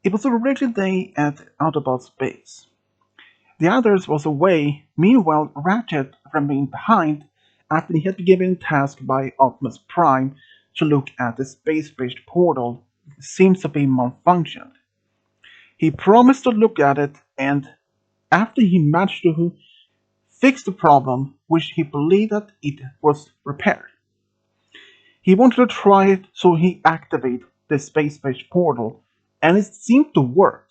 It was a regular day at Autobot's base. The others was away, meanwhile Ratchet remained behind after he had been given a task by Optimus Prime to look at the space-based portal that seems to be malfunctioned. He promised to look at it, and after he managed to fix the problem, which he believed that it was repaired, he wanted to try it, so he activated the space-based portal, and it seemed to work.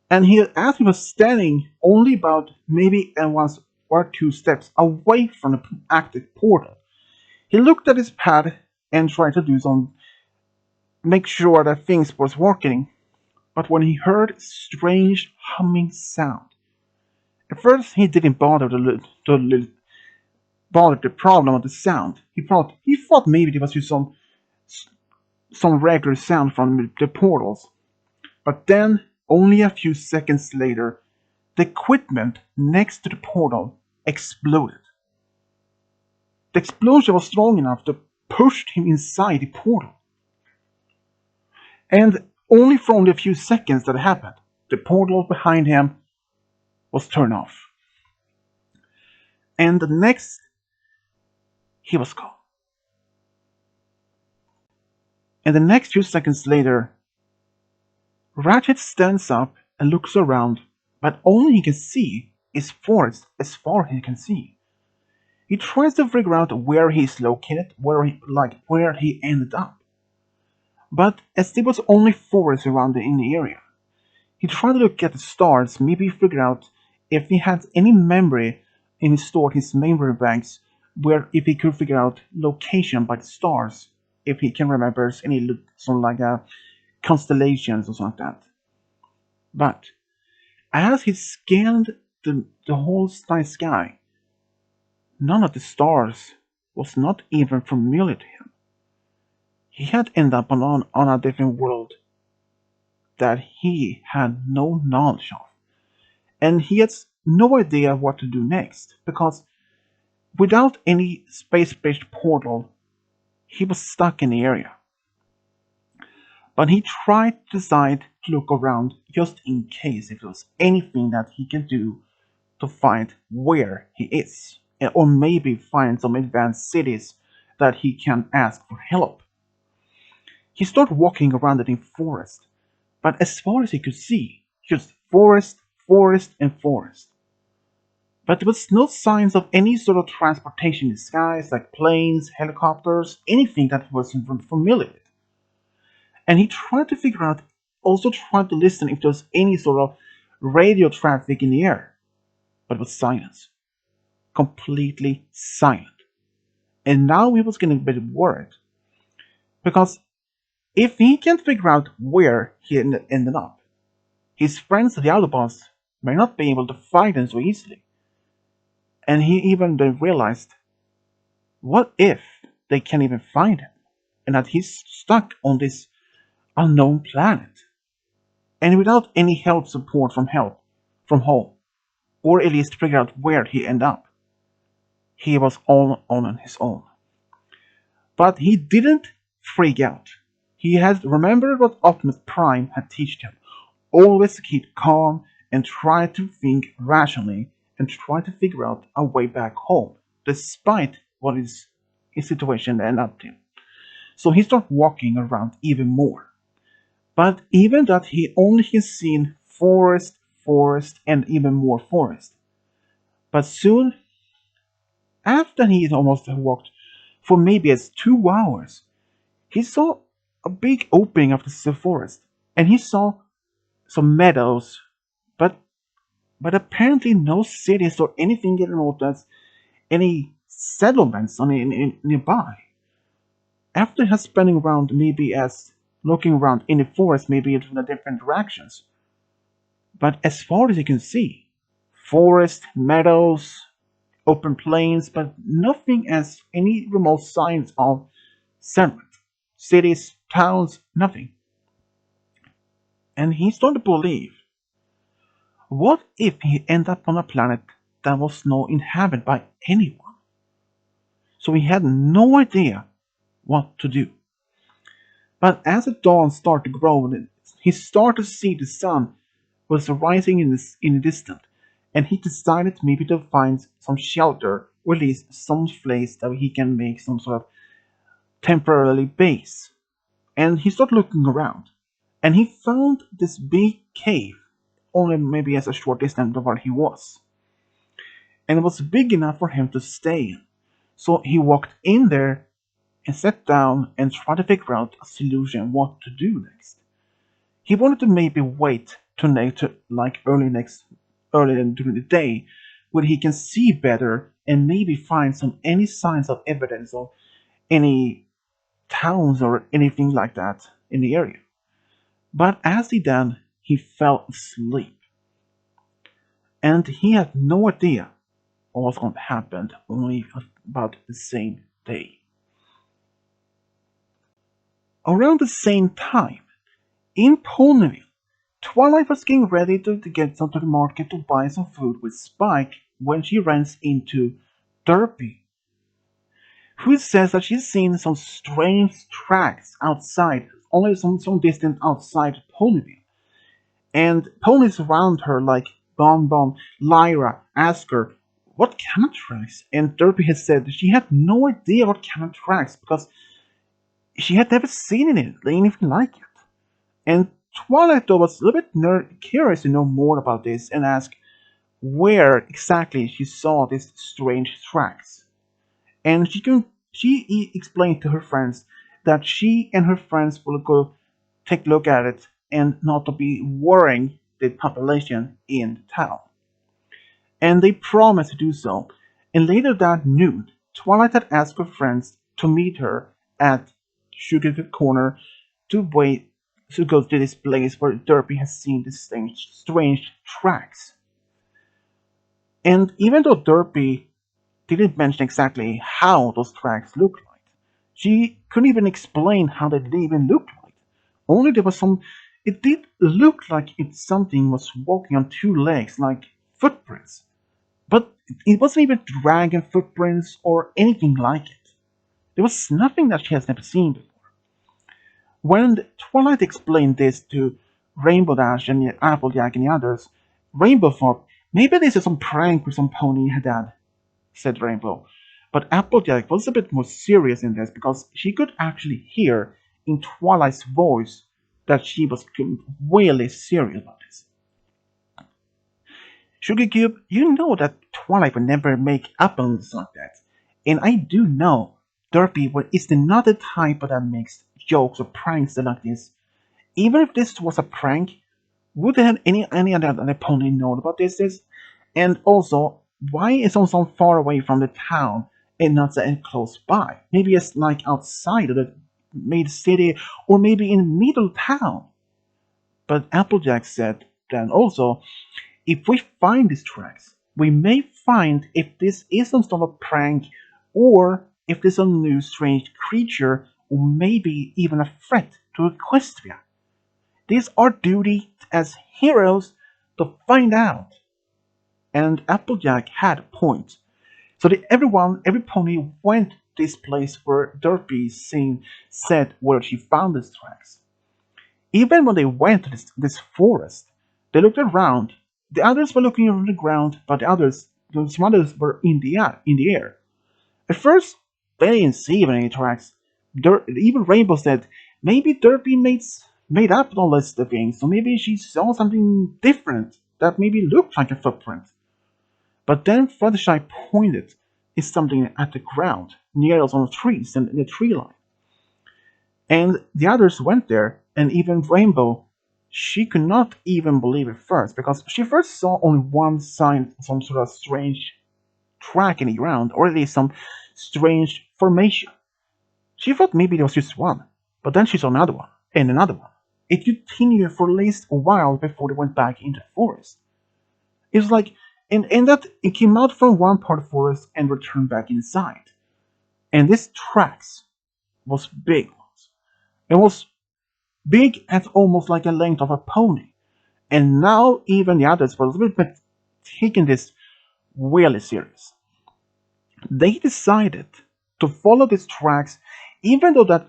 And he, as he was standing only about maybe one or two steps away from the active portal, he looked at his pad and tried to do some make sure that things was working. But when he heard a strange humming sound, at first he didn't bother the problem of the sound. He thought maybe it was just some regular sound from the portals. But then, only a few seconds later, the equipment next to the portal exploded. The explosion was strong enough to push him inside the portal. And only for only a few seconds that happened, the portal behind him was turned off. And the next, he was gone. And the next few seconds later, Ratchet stands up and looks around, but all he can see is forest as far as he can see. He tries to figure out where he's located, where he ended up. But as there was only forest around in the area, he tried to look at the stars, maybe figure out if he had any memory in his memory banks, where if he could figure out location by the stars, if he can remember any constellations or something like that. But as he scanned the whole night sky, none of the stars was not even familiar to him. He had ended up on a different world that he had no knowledge of. And he had no idea what to do next, because without any space-based portal, he was stuck in the area. But he tried to decide to look around just in case if there was anything that he can do to find where he is, or maybe find some advanced cities that he can ask for help. He started walking around it in forest, but as far as he could see, just forest, forest, and forest. But there was no signs of any sort of transportation in the skies, like planes, helicopters, anything that he wasn't familiar with. And he tried to figure out, also tried to listen if there was any sort of radio traffic in the air. But it was silence. Completely silent. And now he was getting a bit worried. Because if he can't figure out where he ended up, his friends the Autobots may not be able to find him so easily. And he even then realized, what if they can't even find him, and that he's stuck on this unknown planet, and without any support from home, or at least figure out where he ended up. He was all on his own. But he didn't freak out. He had remembered what Optimus Prime had taught him. Always to keep calm and try to think rationally and try to figure out a way back home, despite what his situation ended up in. So he started walking around even more. But even that he only has seen forest, and even more forest. But soon, after he had almost walked for maybe 2 hours, he saw a big opening of the forest, and he saw some meadows, but apparently no cities or anything getting noticed, any settlements nearby. After he spending around maybe as looking around in the forest, maybe in the different directions. But as far as you can see, forest, meadows, open plains, but nothing as any remote signs of settlement, cities, towns, nothing. And he started to believe, what if he ended up on a planet that was not inhabited by anyone? So he had no idea what to do. But as the dawn started to grow, he started to see the sun was rising in the distance, and he decided maybe to find some shelter, or at least some place that he can make some sort of temporarily base. And he started looking around, and he found this big cave, only maybe as a short distance from where he was. And it was big enough for him to stay in. So he walked in there and sat down and tried to figure out a solution what to do next. He wanted to maybe wait to like early during the day when he can see better and maybe find some any signs of evidence of any towns or anything like that in the area. But as he done, he fell asleep, and he had no idea what was going to happen only about the same day. Around the same time, in Ponyville, Twilight was getting ready to get some to the market to buy some food with Spike when she runs into Derpy, who says that she's seen some strange tracks outside, only some distance outside Ponyville. And ponies around her like Bon Bon, Lyra, ask her, what kind of tracks? And Derpy has said that she had no idea what kind of tracks because she had never seen anything like it. And Twilight though was a little bit curious to know more about this and asked where exactly she saw these strange tracks. And she explained to her friends that she and her friends will go take a look at it and not to be worrying the population in town. And they promised to do so. And later that noon, Twilight had asked her friends to meet her at Sugar Corner to wait to go to this place where Derpy has seen these strange tracks. And even though Derpy didn't mention exactly how those tracks looked like, she couldn't even explain how they even looked like. Only there was some. It did look like if something was walking on two legs, like footprints. But it wasn't even dragon footprints or anything like it. There was nothing that she has never seen before. When Twilight explained this to Rainbow Dash and Applejack and the others, Rainbow thought, maybe this is some prank with some pony her dad, said Rainbow. But Applejack was a bit more serious in this because she could actually hear in Twilight's voice that she was really serious about this. Sugar Cube, you know that Twilight would never make up on something like that. And I do know Derpy is not the type that makes jokes or pranks like this. Even if this was a prank, would any other pony know about this? And also, why is it so far away from the town and not so close by? Maybe it's like outside of the main city or maybe in the middle town. But Applejack said then also, if we find these tracks, we may find if this is some sort of prank or if there's a new strange creature or maybe even a threat to Equestria. It is our duty as heroes to find out. And Applejack had a point. So every pony went to this place where Derpy said where she found these tracks. Even when they went to this forest, they looked around. The others were looking on the ground, but some others were in the air. At first, they didn't see even any tracks. Even Rainbow said maybe Derpy made up all this thing, so maybe she saw something different that maybe looked like a footprint. But then Fluttershy pointed at something at the ground, near us on the trees and in the tree line. And the others went there, and even Rainbow, she could not even believe it first, because she first saw only one sign, some sort of strange track in the ground, or at least some strange formation. She thought maybe there was just one, but then she saw another one, and another one. It continued for at least a while before they went back into the forest. It was like, and that it came out from one part of the forest and returned back inside. And this tracks was big ones. It was big at almost like the length of a pony. And now even the others were a little bit taking this really serious. They decided to follow these tracks, even though that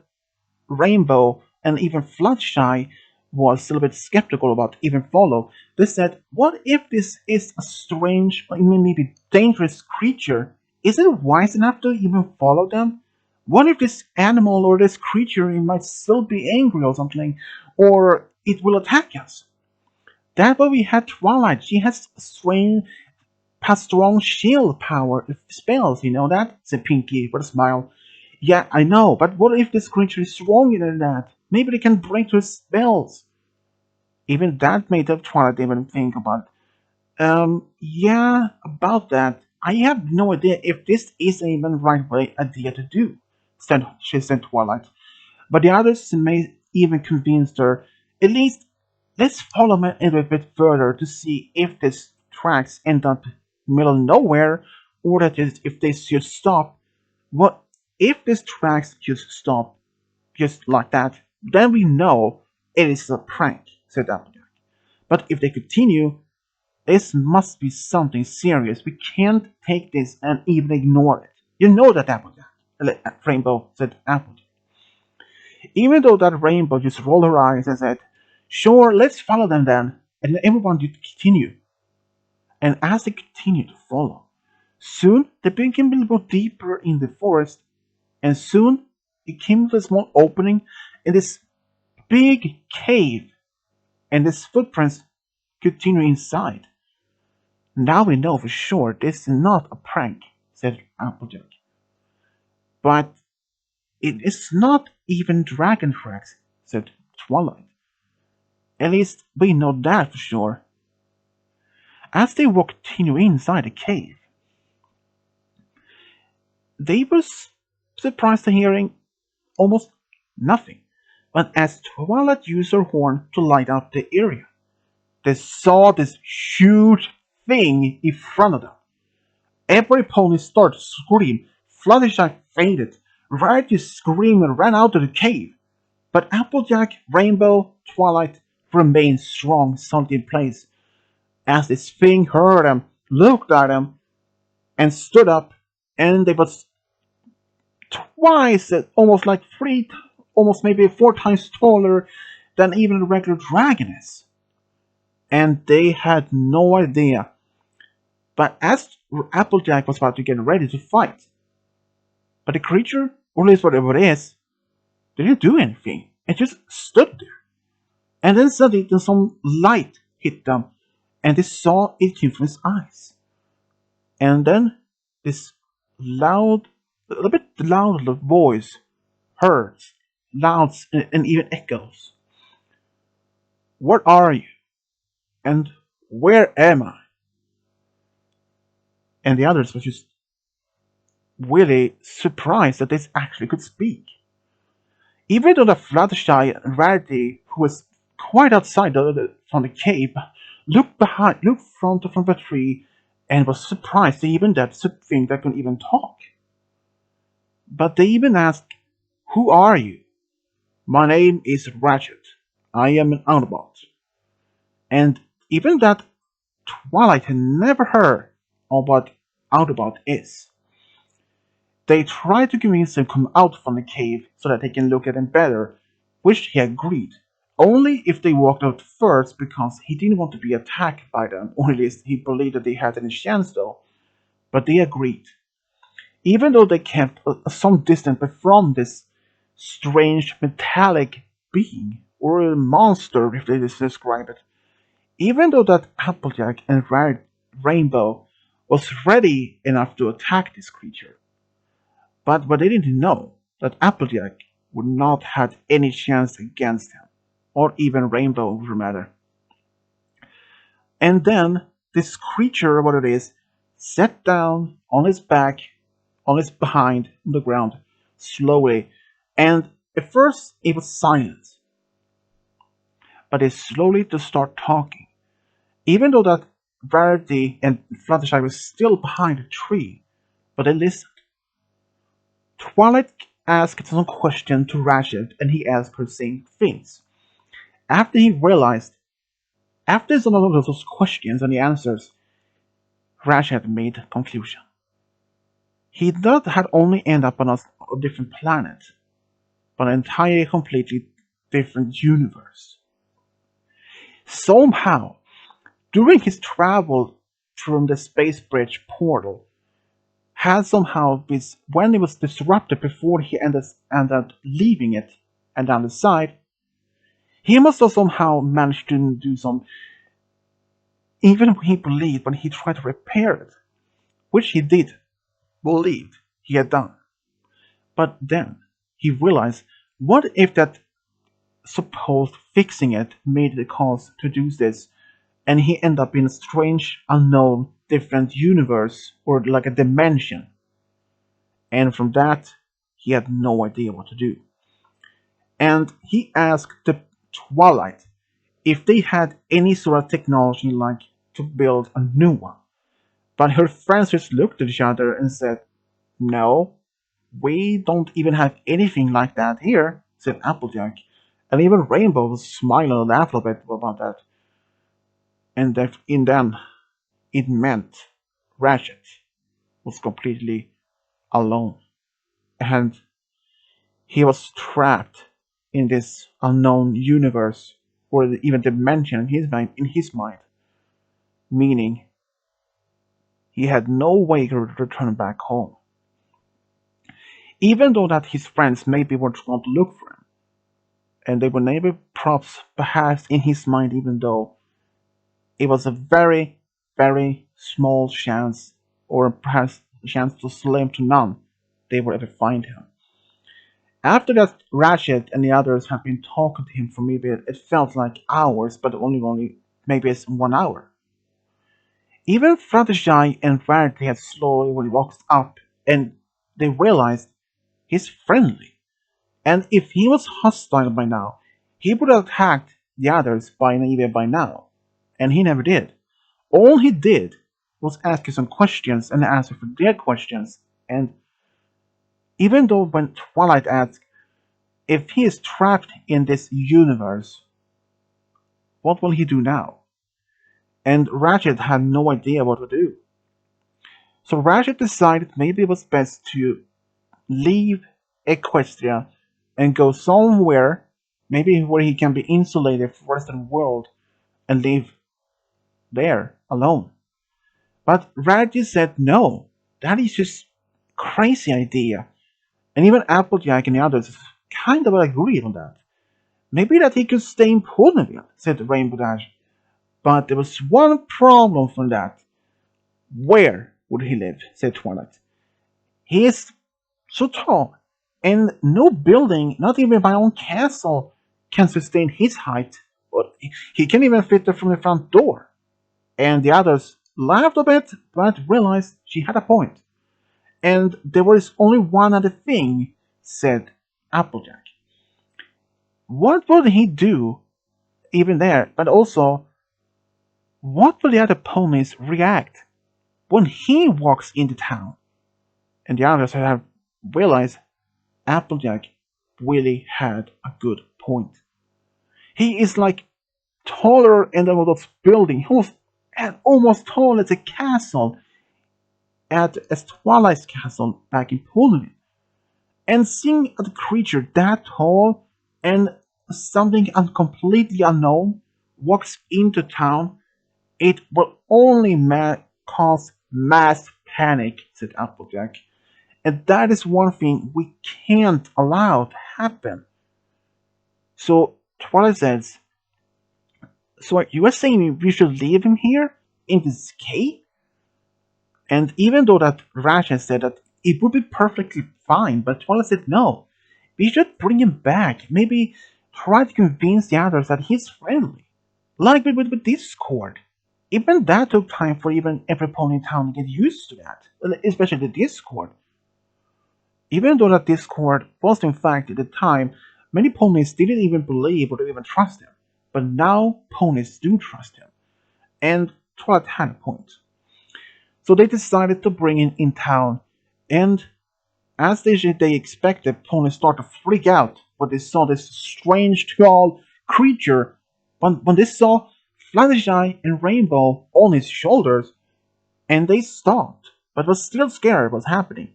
Rainbow and even Fluttershy was a little bit skeptical about even follow. They said, what if this is a strange, maybe dangerous creature? Is it wise enough to even follow them? What if this animal or this creature it might still be angry or something, or it will attack us? That's why we had Twilight. She has strong shield power spells. You know that? Said Pinky with a smile. Yeah, I know, but what if this creature is stronger than that? Maybe they can break through spells. Even that made the Twilight even think about. Yeah, about that. I have no idea if this is even the right way idea to do, she said Twilight. But the others may even convince her. At least, let's follow them a little bit further to see if these tracks end up middle of nowhere, or that is if they should stop. What if these tracks just stop, just like that? Then we know it is a prank," said Applejack. "But if they continue, this must be something serious. We can't take this and even ignore it. You know that, Applejack." Rainbow said Applejack. Even though that Rainbow just rolled her eyes and said, "Sure, let's follow them then." And everyone did continue. And as they continued to follow, soon they began to go deeper in the forest, and soon it came to a small opening in this big cave, and its footprints continue inside. "Now we know for sure this is not a prank," said Applejack. "But it is not even dragon tracks," said Twilight. "At least we know that for sure." As they walked continuing inside the cave, they were surprised to hearing almost nothing. But as Twilight used her horn to light up the area, they saw this huge thing in front of them. Every pony started to scream. Fluttershy fainted. Rarity screamed and ran out of the cave. But Applejack, Rainbow, Twilight remained strong, solid in place. As this thing heard them, looked at them, and stood up, and they was twice, almost like three, almost maybe 4 times taller than even a regular dragon is. And they had no idea. But as Applejack was about to get ready to fight, but the creature, or at least whatever it is, didn't do anything. It just stood there. And then suddenly some light hit them, and they saw it came from his eyes. And then this loud, a little bit loud voice heard, loud and even echoes. "What are you? And where am I?" And the others were just really surprised that this actually could speak. Even though the Fluttershy and Rarity, who was quite outside from the cave, looked from the tree, and was surprised even that thing that could even talk. But they even asked, "Who are you?" "My name is Rachet. I am an Autobot." And even that Twilight had never heard of what Autobot is. They tried to convince him to come out from the cave so that they can look at him better, which he agreed. Only if they walked out first, because he didn't want to be attacked by them, or at least he believed that they had any chance though. But they agreed. Even though they kept some distance from this strange metallic being, or a monster if they describe it. Even though that Applejack and Rainbow was ready enough to attack this creature. But what they didn't know, that Applejack would not have any chance against him, or even Rainbow for matter. And then this creature, what it is, sat down on his back, on his behind, on the ground, slowly. And at first it was silent, but it slowly to start talking. Even though that Rarity and Fluttershy was still behind a tree, but they listened. Twilight asked some questions to Rachet, and he asked her same things. After he realized, after some of those questions and the answers, Rachet made a conclusion. He not had only ended up on a different planet, but an entirely completely different universe. Somehow, during his travel from the space bridge portal, had somehow been, when it was disrupted before he ended leaving it and down the side, he must have somehow managed to do some, even he believed when he tried to repair it, which he did believe he had done. But then he realized, what if that supposed fixing it made the cause to do this, and he ended up in a strange, unknown, different universe or like a dimension. And from that, he had no idea what to do. And he asked the Twilight if they had any sort of technology like to build a new one. But her friends just looked at each other and said, "No, we don't even have anything like that here," said Applejack. And even Rainbow was smiling and laughed a bit about that. And that in them, it meant Rachet was completely alone. And he was trapped in this unknown universe or even dimension in his mind, meaning he had no way to return back home. Even though that his friends maybe were trying to look for him, and they were maybe perhaps in his mind, even though it was a very, very small chance, or perhaps a chance to slim to none, they would ever find him. After that, Rachet and the others had been talking to him for maybe it felt like hours, but only maybe it's 1 hour. Even Fluttershy and Rarity had slowly walked up, and they realized he's friendly. And if he was hostile by now, he would have attacked the others by now. And he never did. All he did was ask you some questions and answer for their questions. And even though when Twilight asked if he is trapped in this universe, what will he do now? And Ratchet had no idea what to do. So Ratchet decided maybe it was best to leave Equestria and go somewhere, maybe where he can be insulated from the rest of the world and live there alone. But Ratchet said no, that is just crazy idea. And even Applejack and the others kind of agreed on that. Maybe that he could stay in Ponyville, said Rainbow Dash. But there was one problem for that. Where would he live? Said Twilight. He is so tall, and no building, not even my own castle, can sustain his height. But he can't even fit there from the front door. And the others laughed a bit, but realized she had a point. And there was only one other thing, said Applejack. What would he do even there? But also, what will the other ponies react when he walks into town? And the others have realized Applejack really had a good point. He is like taller in the world of building. He was almost tall as a castle as Twilight's castle back in Poland. And seeing a creature that tall and something completely unknown walks into town, it will only cause mass panic, said Applejack. And that is one thing we can't allow to happen. So Twilight says, "So you are saying we should leave him here in this cave?" And even though that Rachet said that it would be perfectly fine, but Twilight said no. We should bring him back. Maybe try to convince the others that he's friendly. Like with Discord. Even that took time for even every pony in town to get used to that. Especially the Discord. Even though that Discord was in fact at the time, many ponies didn't even believe or even trust him. But now ponies do trust him. And Twilight had a point. So they decided to bring him in town, and as they expected, ponies started to freak out when they saw this strange tall creature. When they saw Fluttershy and Rainbow on his shoulders, and they stopped, but was still scared of what's happening.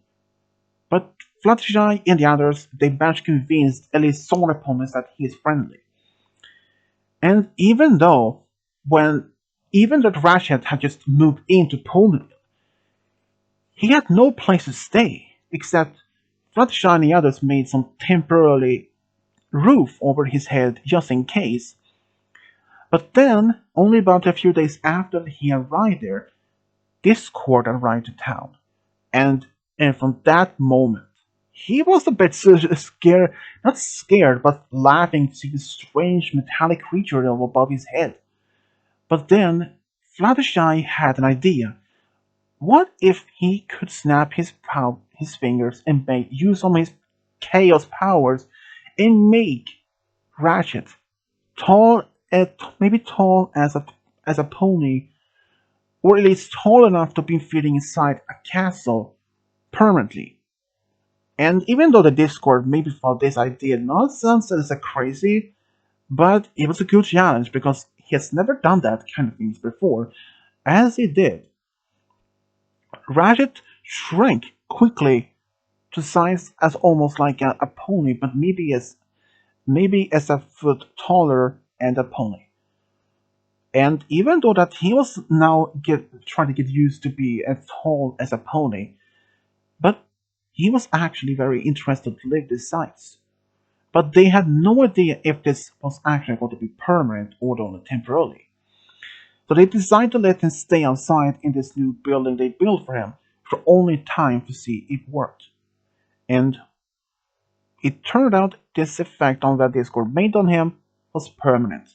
But Fluttershy and the others, they managed to convince at least some of the ponies that he is friendly. And even though when even that Rachet had just moved into Ponyville. He had no place to stay, except Fluttershy and the others made some temporary roof over his head just in case. But then, only about a few days after he arrived there, Discord arrived to town, and from that moment, he was a bit scared, not scared, but laughing to see the strange metallic creature above his head. But then, Fluttershy had an idea. What if he could snap his fingers and make use of his chaos powers and make Ratchet tall, maybe tall as a pony, or at least tall enough to be fitting inside a castle permanently. And even though the Discord maybe thought this idea nonsense as a crazy, but it was a good challenge because he has never done that kind of things before. As he did, Ratchet shrank quickly to size as almost like a pony, but maybe as a foot taller and a pony. And even though that he was now trying to get used to be as tall as a pony, but he was actually very interested to live this size. But they had no idea if this was actually going to be permanent or only temporarily. So they decided to let him stay outside in this new building they built for him for only time to see if it worked. And it turned out this effect on that Discord made on him was permanent.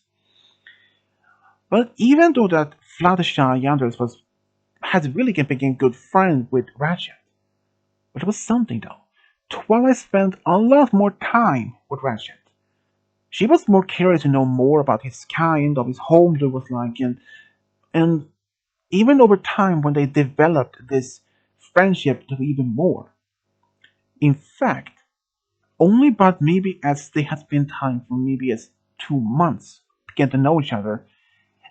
But even though that Fluttershy Yanders had really become good friends with Ratchet, but it was something though. Twilight spent a lot more time with Ratchet. She was more curious to know more about his kind, of his home that was like, and even over time when they developed this friendship to even more. In fact, only but maybe as they had spent time for maybe as 2 months to get to know each other,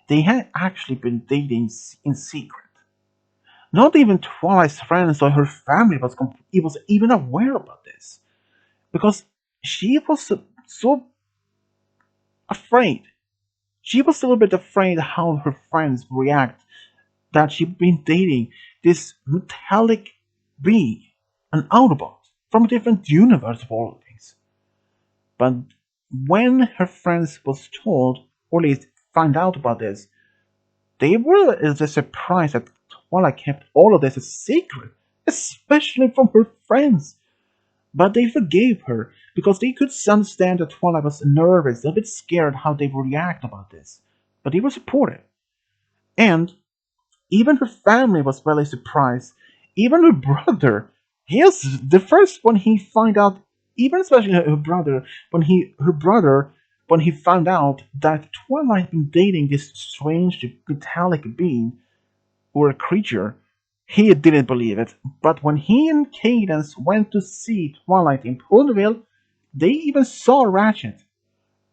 they had actually been dating in secret. Not even Twilight's friends or her family was even aware about this, because she was so afraid. She was a little bit afraid how her friends react that she'd been dating this metallic being, an Autobot from a different universe of all things. But when her friends was told, or at least found out about this, they were as surprised that Twilight kept all of this a secret, especially from her friends. But they forgave her because they could understand that Twilight was nervous, a bit scared how they would react about this. But they were supportive. And even her family was really surprised. Even her brother. He is the first when he found out, even especially her brother, when he found out that Twilight had been dating this strange metallic being or a creature, he didn't believe it. But when he and Cadence went to see Twilight in Ponyville, they even saw Ratchet.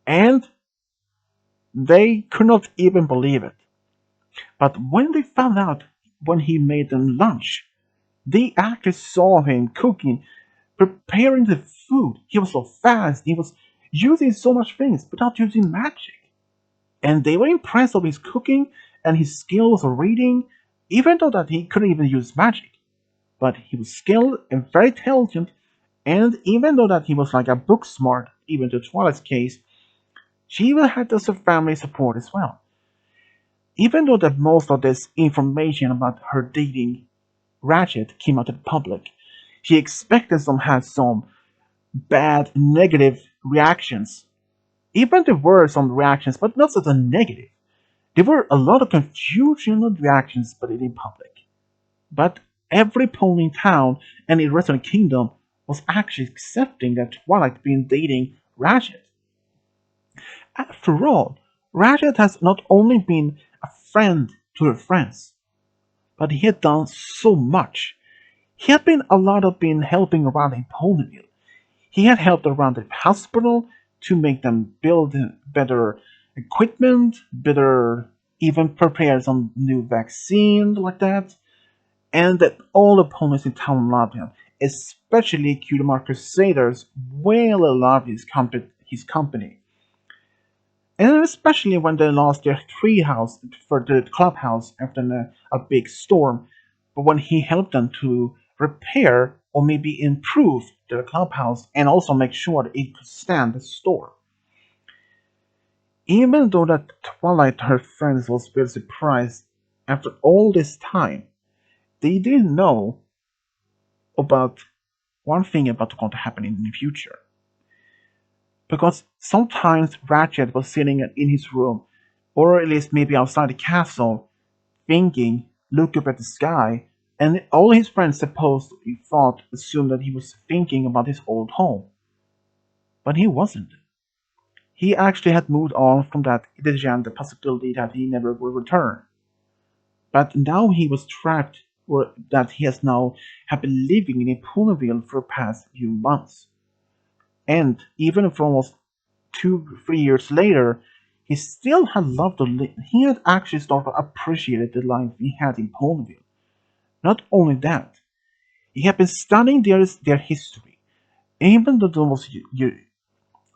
And they could not even believe it. But when they found out when he made them lunch, they actually saw him cooking, preparing the food. He was so fast, he was using so much things without using magic. And they were impressed of his cooking and his skills of reading, even though that he couldn't even use magic. But he was skilled and very intelligent, and even though that he was like a book smart, even to Twilight's case, she even had this family support as well. Even though that most of this information about her dating Ratchet came out to the public, she expected some had some bad negative reactions. Even there were some reactions, but not so negative. There were a lot of confusion and reactions, but in public. But every pony in town and in the rest of the kingdom was actually accepting that Twilight been dating Ratchet. After all, Ratchet has not only been a friend to her friends, but he had done so much. He had been a lot of been helping around in Ponyville. He had helped around the hospital to make them build better equipment, better even prepare some new vaccine like that, and that all the ponies in town loved him, especially Cutemar Crusaders really loved his company. And especially when they lost their tree house for the clubhouse after a big storm, but when he helped them to repair or maybe improve their clubhouse and also make sure that it could stand the storm. Even though that Twilight and her friends was very surprised after all this time, they didn't know about one thing about what's going to happen in the future. Because sometimes Ratchet was sitting in his room, or at least maybe outside the castle, thinking, look up at the sky, and all his friends supposedly thought, assumed that he was thinking about his old home. But he wasn't. He actually had moved on from that the possibility that he never would return. But now he was trapped, or that he has now have been living in Ponyville for the past few months. And even for almost 2, 3 years later, he still had loved to live. He had actually started to appreciate the life he had in Ponyville. Not only that, he had been studying their history, even though there was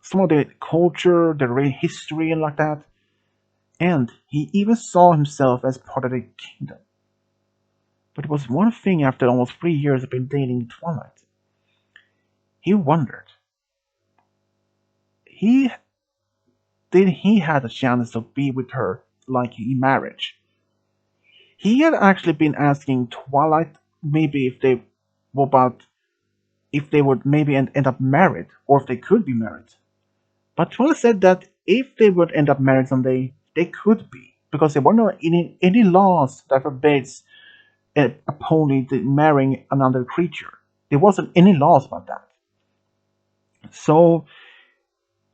some of the culture, the real history, and like that. And he even saw himself as part of the kingdom. But it was one thing after almost 3 years of been dating Twilight. He wondered, he did he had a chance to be with her like in marriage. He had actually been asking Twilight maybe if they about if they would maybe end up married or if they could be married. But Twilight said that if they would end up married someday, they could be because there were no any laws that forbids a pony marrying another creature. There wasn't any laws about that. So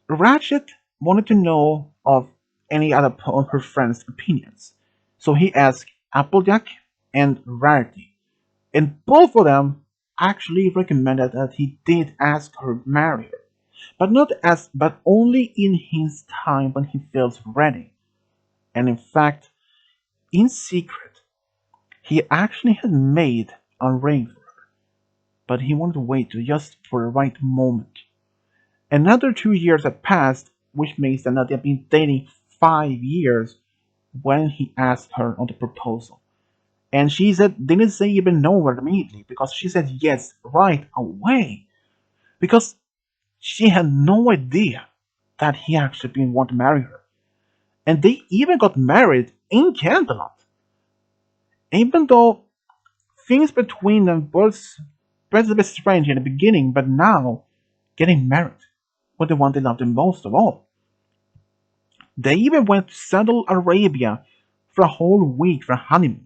Ratchet wanted to know of any other of her friends' opinions. So he asked Applejack and Rarity, and both of them actually recommended that he did ask her to marry her, but only in his time when he feels ready. And in fact, in secret, he actually had made a ring for her, but he wanted to wait just for the right moment. Another 2 years had passed, which means that they had been dating 5 years when he asked her on the proposal. And she said didn't say even no immediately because she said yes right away. Because she had no idea that he actually been wanting to marry her. And they even got married in Camelot. Even though things between them was a bit strange in the beginning, but now getting married was the one they loved the most of all. They even went to Saudi Arabia for a whole week for a honeymoon.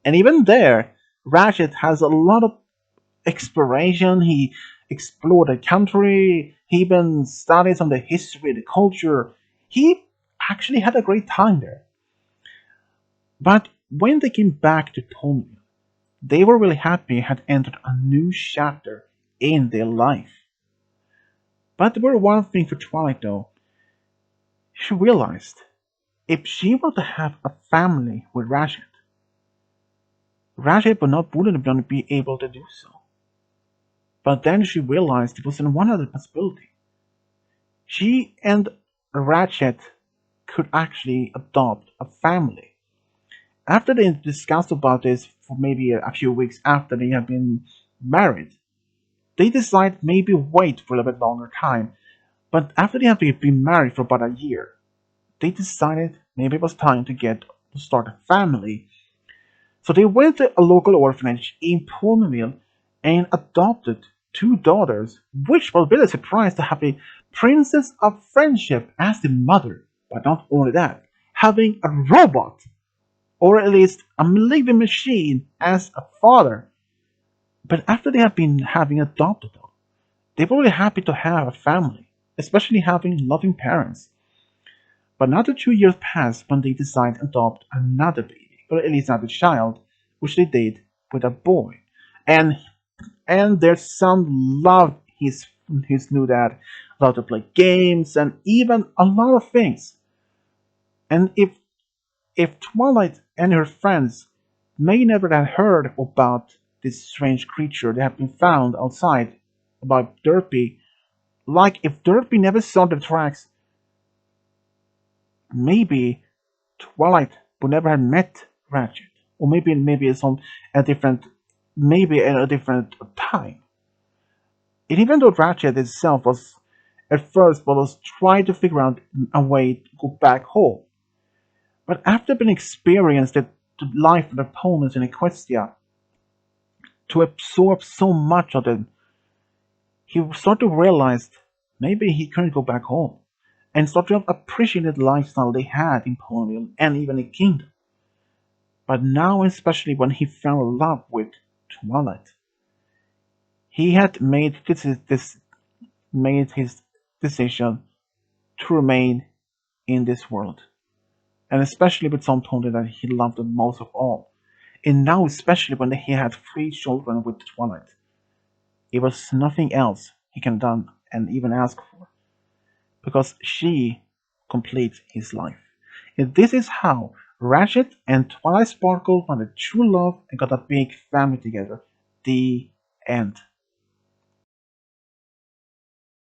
And even there, Rashid has a lot of exploration. He explored the country. He even studied some of the history, the culture. He actually had a great time there. But when they came back to Pony, they were really happy had entered a new chapter in their life. But there was one thing for Twilight though. She realized if she were to have a family with Rashid wouldn't be able to do so. But then she realized there was one other possibility. She and Ratchet could actually adopt a family. After they discussed about this for maybe a few weeks after they had been married, they decided maybe wait for a little bit longer time. But after they had been married for about a year, they decided maybe it was time to start a family. So they went to a local orphanage in Ponyville and adopted two daughters, which was really surprised to have a princess of friendship as the mother. But not only that, having a robot, or at least a living machine, as a father. But after they have been having adopted them, they were really happy to have a family, especially having loving parents. But another 2 years passed when they decided to adopt another baby, or at least another child, which they did with a boy. And their son loved his new dad, loved to play games and even a lot of things. And if Twilight and her friends may never have heard about this strange creature that had been found outside about Derpy, like if Derpy never saw the tracks maybe Twilight would never have met Ratchet, or maybe it's on a different, maybe at a different time. And even though Ratchet itself was at first was trying to figure out a way to go back home, but after being experienced the life of the opponents in Equestria, to absorb so much of them, he started to realize maybe he couldn't go back home, and started to appreciate the lifestyle they had in Ponyville and even in Kingdom. But now, especially when he fell in love with Twilight, he had made his decision to remain in this world, and especially with some Tony that he loved the most of all. And now, especially when he had 3 children with Twilight, it was nothing else he can done and even ask for, because she completes his life. And this is how Ratchet and Twilight Sparkle found a true love and got a big family together. The end.